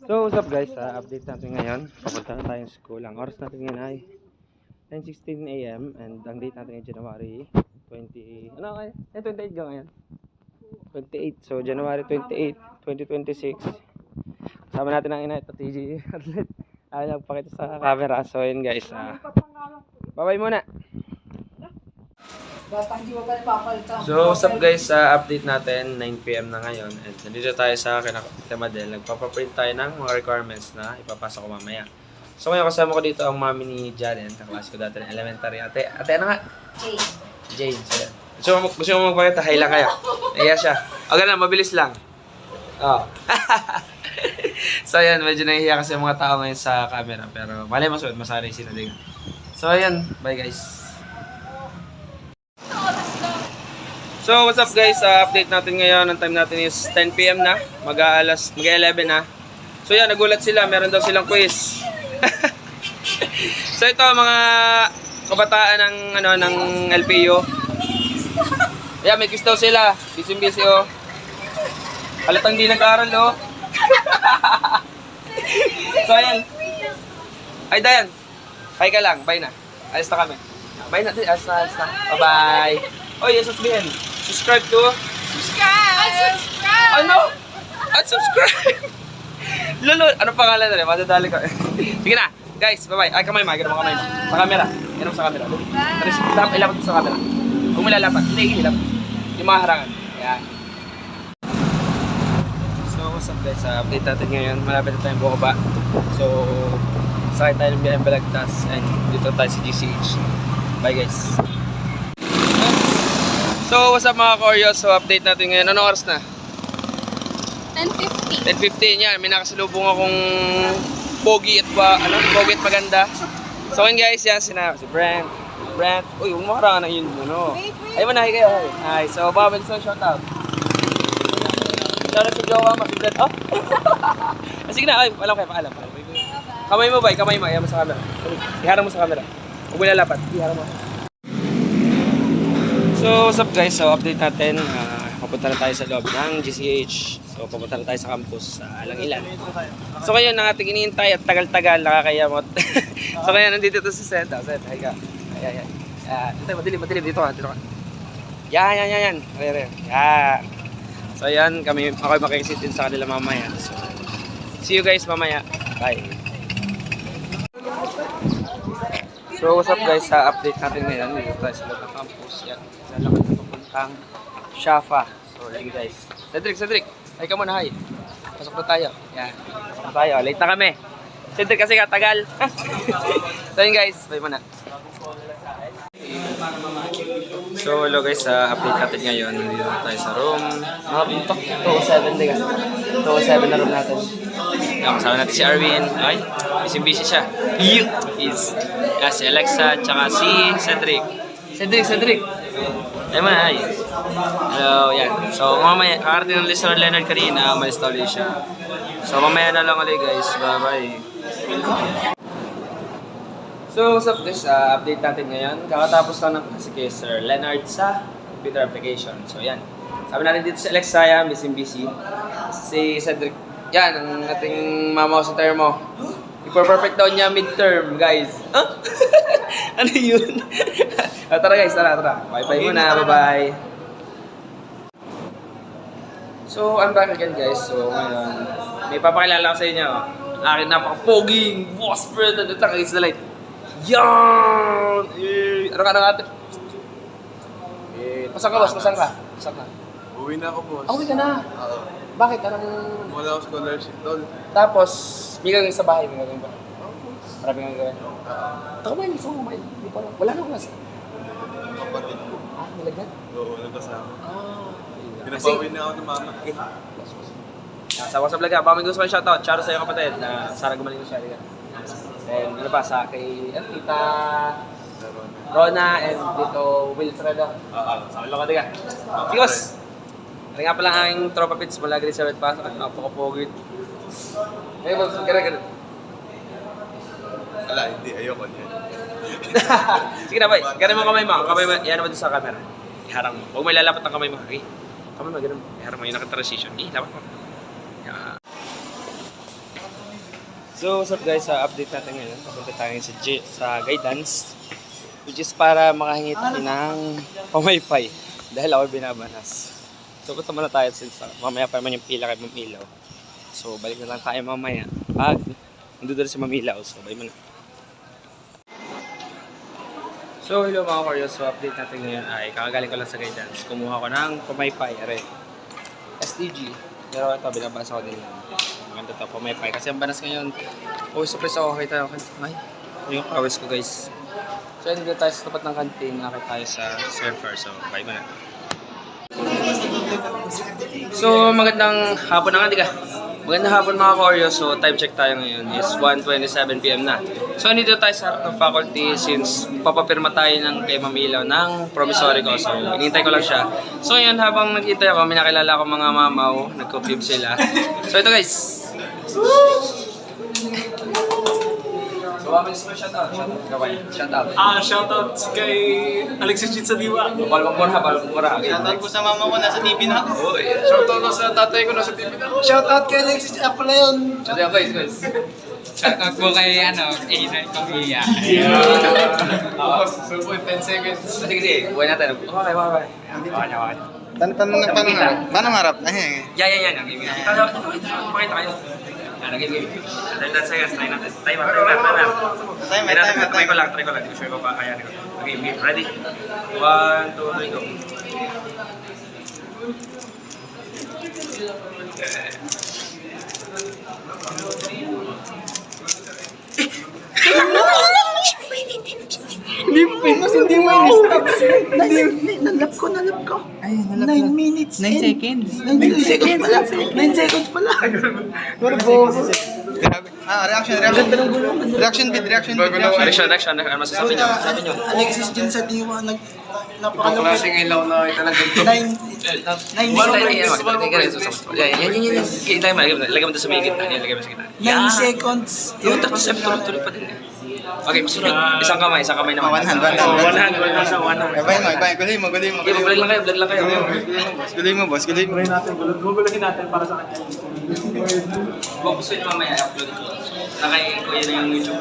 So, what's up guys? Update natin ngayon. Papunta na tayong school. Ang oras natin ngayon ay 10:16 AM and ang date natin ay January 20... Ano kaya? 28 ka ngayon? 28. So, January 28, 2026. Kasama natin ang inay at TG Atlet. Ayaw nagpakita sa camera. So, yun guys. Bye-bye muna! So, what's up guys, update natin, 9 PM na ngayon and nandito tayo sa Kinamadel. Nagpapaprint tayo ng mga requirements na ipapasok ko mamaya. So ngayon kasama ko dito ang mami ni Jaren, kaklase ko dati ng elementary. Ate ano nga? Jane. So, gusto mo magpakita? Hi lang kayo. Iya siya. O ganun, mabilis lang. Oh. So ayan, medyo nahihiya kasi ang mga tao ngayon sa camera. Pero malay masunod, masanay sila din. So ayan, bye guys. So, what's up guys? Update natin ngayon. Ang time natin is 10 PM na. Mag-11 na. So, yan. Nagulat sila. Meron daw silang quiz. So, ito mga kabataan ng LPU. Ayan, may quiz daw sila. Busy oh. Halatang di nag-aaral oh. So, ayan. Ay, Dayan. Hi ka lang. Bye na. Alis na kami. Bye na. Alis na. Bye-bye. Oh, yes, sabihin. Subscribe to... Unsubscribe! Ano? Unsubscribe! Lolo, ano pangalan na rin? Madadali ko. Sige na, guys, bye-bye. Ay, kamay mo kamay mo. Sa camera. Ganun sa camera. Ilapat mo sa camera. Huwag mo lalapat. Hindi, ilapat. Yung mga harangan. Ayan. So, what's up guys? Update natin ngayon. Malapit na tayong Bukaba. So, sakay tayo ng BM Balagtas. And dito tayo sa GCH. Bye guys. So, what's up mga Koryo? So, update natin ngayon. Anong oras na? 10:50. 10:15 yan. May nakasalubong akong pogi at maganda. So, yun guys, yan si Brent. Uy, huwag mo harangan na yun. Ayun mo na, hi kayo. Hi. So, baka gusto shoutout. Shoutout sa Jowa, masulat. Oh! Sige na, ay, paalam. Kamay mo ba? Kamay mo. Ayan mo sa camera. Iharang mo sa camera. Huwag mo lalapat. Iharang mo. So, what's up guys? So, update natin. Papunta na tayo sa loob ng GCH. So, papunta na tayo sa campus sa Alangilan. So, ngayon, ang ating iniintay at tagal-tagal, nakakayamot. So, ngayon, nandito to si Seth. Seth, hi ka. Ay. Madilim. Dito ka. Yan. Yan. So, yan. Ako makikisit din sa kanila mamaya. So, see you guys mamaya. Bye. So, what's up guys? Update natin ngayon. Dito tayo sa loob ng campus. Yan. Lalakad na papuntang Shafa. So, yun guys. Cedric. Hi ka muna, hi. Pasok na tayo. Yan. Pasok na tayo. Late na kami. Cedric kasi katagal. So, yun guys. Bye muna. So, hello guys. Update natin ngayon. Nandito na tayo sa room. Pinto. 207 din kasi. 207 na room natin. Kasama natin si Arvin. Ay, busy siya. Si Alexa, tsaka si Cedric. Cedric. Ay man, hi. Hello, yan. So, mamaya, kakarating ng listener Leonard kanina, umalis na ulit siya. So, mamaya na lang ulit guys. Bye-bye. So, what's up guys? Update natin ngayon. Kakatapos lang ng klase kay Sir Leonard sa computer application. So, yan. Sabi natin dito si Alexa, yan, busy. Si Cedric, yan, ang ating mama sa termo. Ipo-perfect daw niya midterm, guys. Huh? Ano yun? Tara guys, tara. Bye-bye muna, bye-bye. So, I'm back again guys. So, ngayon, may papakilala ko sa inyo. Aking napaka-poging boss friend at guys na light. Yan! Ano ka ate? Pasang ka boss, pasang ka. Uwi na ako, boss. Uwi ka na? Oo. Bakit? Anong... Wala ako scholarship doon. Tapos, may gagawin sa bahay, may gagawin ba? Marami kang gagawin. Kumain, gusto mo kumain. Wala na klase. Kapatid ko. Nilagyan? Oo, nagkasama. Pinapauwi na ako ng mama. Sa WhatsApp vlog ka, baka may gusto kayo shoutout. Shout out sa iyo kapatid na sana gumaling ng shari ka. And ano pa, sa kay Tita Rona and dito Wilfredo. Sa kalo ka diga. Tikos! Ano nga pala ang tropa pits mula grade 7 pa. Napakapogit. Hey, boss, gara. Wala, hindi. Ayoko niya. Sige na, boy. Ganun mo kamay mo. Yan naman doon sa camera. Iharang mo. Huwag mo ilalapat ang kamay mo. Okay? Kamay mo, ganun mo. Iharang mo. Yung nakatransition. Lapat mo. So, what's up guys? Update natin ngayon. Papunta tayo sa guidance. Which is para makahingi tayo ng pamaypay. Dahil ako binabanas. So, punta muna tayo since mamaya pa naman yung pila kay Mamilaw. So, balik na lang tayo mamaya. Pag nandun si Mamilaw. So, bye muna. So, hello mga Koreos. So, update natin ngayon ay kakagaling ko lang sa guidance. Kumuha ko ng pamaypay. Are, STG. Pero ito, binabasa ko din lang. Maganda ito, pamaypay. Kasi ang banas ngayon, surprise ako. Kita ay, yung pawis ko guys. So, dito tayo sa tapat ng kantin. Nakit tayo sa surfer. So, bye muna. So, magandang hapon na nga, di ka? Magandang hapon mga Koreos. So, time check tayo ngayon is 1:27 PM na. So, nandito tayo sa harap ng faculty since papapirma tayo ng kay Mamilaw ng promissory ko. So, inintay ko lang siya. So, ngayon habang nag-intay ako, may nakilala ko mga mamaw. Nagko-flip sila. So, ito guys. So, mamilis mo shoutout. Shoutout. Shoutout kay Alexis Chitsadiwa. Balbang mura. Shoutout po sa mama ko, nasa TV na ako. Shoutout ko sa tatay ko, nasa TV na. Shoutout kay Alexis Apalayon. So, guys. Shoutout po kay Ainan Pamilya. So, 10 seconds. Sige. Buhay natin. Okay. Paano harap? Yan. Pakita kayo. Game. 10 seconds. Try natin. Timer. Try ko lang. Hindi ko sure ko pa kaya. Okay, ready? 1, 2, 3, go. Hindi mo in-stop. Nalap ko. Ay, 9 minutes. 9 seconds. 9 seconds pala. 9 seconds pala. Reaction vid. Reaction. Ano masasabi niyo? Alexis dyan sa diwa, Ibang klaseng ilaw na talaga ito. 9 seconds. Yung tapos tuloy pa din eh. Okay, masunod. Isang kamay naman. One hand. Gulay mo. Okay, vlog lang kayo. Gulay mo, boss. Guguluhin natin para sa kanya. Kung gusto nyo mamaya, upload ko. Nakay kuya na yung YouTube.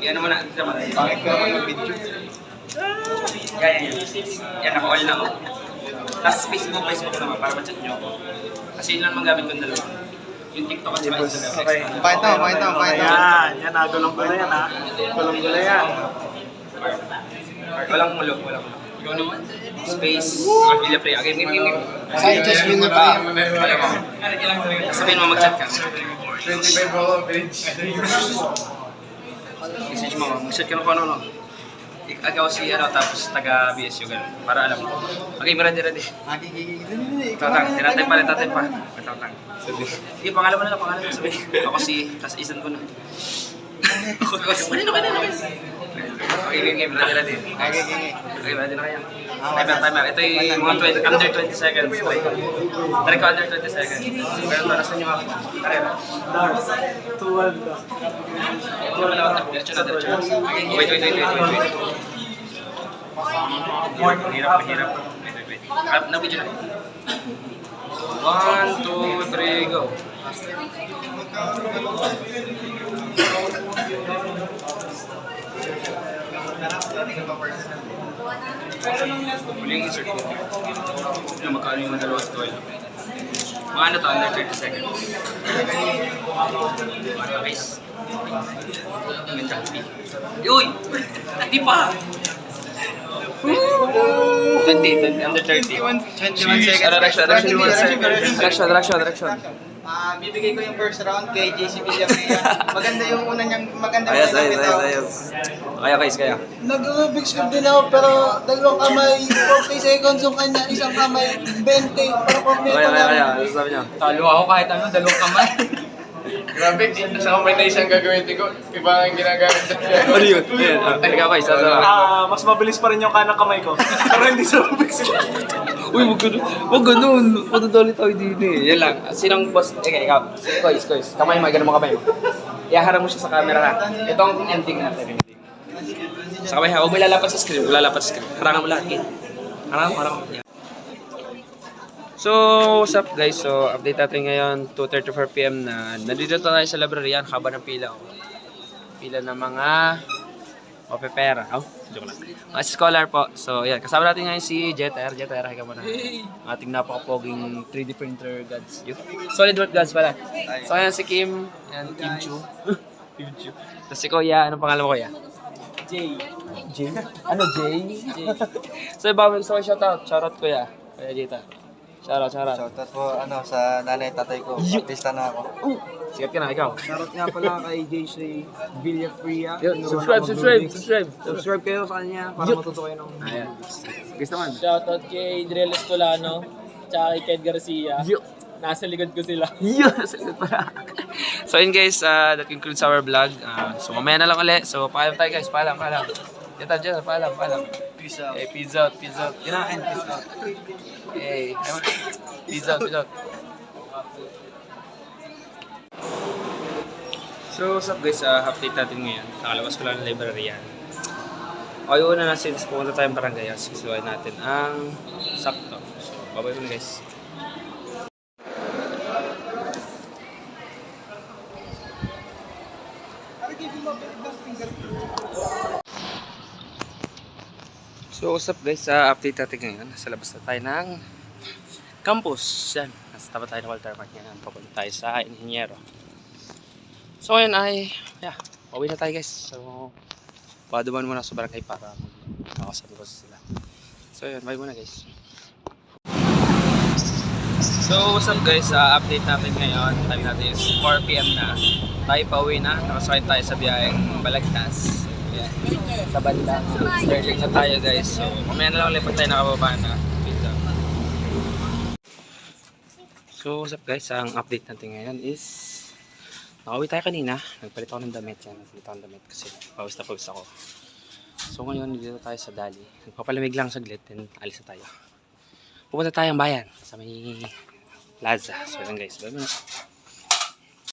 Yan naman na. Bakit ka naman mag-video? Yan, naka-all na ako. Tapos Facebook naman para ma-chat nyo ako. Kasi yun lang magamit kong dalawa. Yung TikTok at saka Instagram. Pakita mo. Yan, gulong-gulo yan ha. Gulong-gulo yan. Walang mulo. Ikaw naman. Space. Villa Frey. Game. Just Villa Frey. Alam mo. Sabihin mo mag-chat ka. 25 follow page. Message mo. Mag-chat ka na kung ano. Ikaw si tapos taga BSU ganun. Para alam mo. Okay, ready. Tinatay pa. Sige, pangalan mo na lang. Sabi. Ako si, tas isan ko na. Kanino. Okay, game. Ready. Okay, ready na kayo. Timer. Ito yung mga under 20 seconds. Try ko under 20 seconds. Pero para sa inyo ako. Karera. 2-1 ka. Diretso. Wait. Mahirap. Wait. Na-video na. 1, 2, 3, go. Huling insert ko. Magkano yung dalawa sa toilet. Mga ano to, under 30 seconds. Guys. Uy! Hindi pa! 20, under 30. 21 seconds. Direction. Bibigay ko yung first round kay JC Villafrea. Maganda yung una niyang Ayos. Kaya guys. Nag-big score din ako pero dalawang kamay, 40 seconds yung kanya, isang kamay, 20. Pero kompleto Kaya. Ano sabi niya? Talo ako kahit ano, dalawang kamay. Grabe, sa kamay na isang gagawin ko. Iba ang ginagamit. Ano yun? Ikaw guys, Mas mabilis pa rin yung kanang kamay ko. Pero hindi sa big score. Uy, wag ganun. Matadali tayo din eh. Yan lang. Sinong boss? Ikaw. Kois. Kamay mo, ganun mo kamay mo. Iharang mo siya sa camera ha. Ito ang ending natin. Sa kamay ha, huwag mo ilalapat sa screen. Harangan mo lahat. Harangan mo. So, what's up guys? So, update natin ngayon, 2:34 PM na nandito tayo sa libraryan, haba ng pila. Oh. Pila ng mga mapepera. Oh, joke lang. Mga scholar po. So, yan. Kasama natin ngayon si Jeter. Jeter, higa mo na. Ating napaka-poging 3D printer gods. SolidWorks gods pala. So, yan si Kim. Yan, Kim Chu. Kim Chu. Tapos si Kuya. Anong pangalan mo, Kuya? Jay. Jay? Ano, Jay? So, iba mo gusto ko shoutout. Shoutout, Kuya. Kuya Jeter. Shoutout. Shoutout po sa nanay tatay ko. Artista na ako. Sikat ka na, ikaw. Shoutout nga pala kay JC Villafria. Subscribe kayo sa kanya para matuto kayo ng... Ayan. Gusto man. Shoutout kay Driel Estolano, tsaka kay Ked Garcia. Yo! Nasa likod ko sila. Yo! Sagot pala. So yun guys, that concludes our vlog. So mamaya na lang ulit. So paalam tayo guys, paalam. Dyan, paalam. Peace out. Okay, peace out. Kinain, peace out. Okay, peace out. So what's up guys, update natin ngayon. Nakalabas ko lang ng libraryan. Okay, una na since pumunta tayong barangay, sisuwain natin ang sakto. So, babay muna guys. So what's up guys, update natin ngayon. Nasa labas na tayo ng campus. Yan, nasa tapat tayo ng Walter Park ngayon. Papunta tayo sa Inhinyero. So ngayon ay, pauwi na tayo guys. So, paduman muna sa barangay para makasabi ko sila. So yun, bye muna guys. So what's up guys, update natin ngayon. Time natin is 4 PM na. Tayo pauwi na, nakasakay tayo sa biyaheng Balagtas. Yan. Sa bandang Sterling na tayo guys. So mamaya na lang ulit pag tayo nakababa na. So what's up guys, ang update natin ngayon is nakauwi tayo kanina, nagpalit ako ng damit yan. Nagpalit ako ng damit kasi pawis na pawis ako. So ngayon dito tayo sa Dali. Nagpapalamig lang saglit, then alis na tayo. Pupunta tayong bayan sa may plaza. So yun guys, bye muna.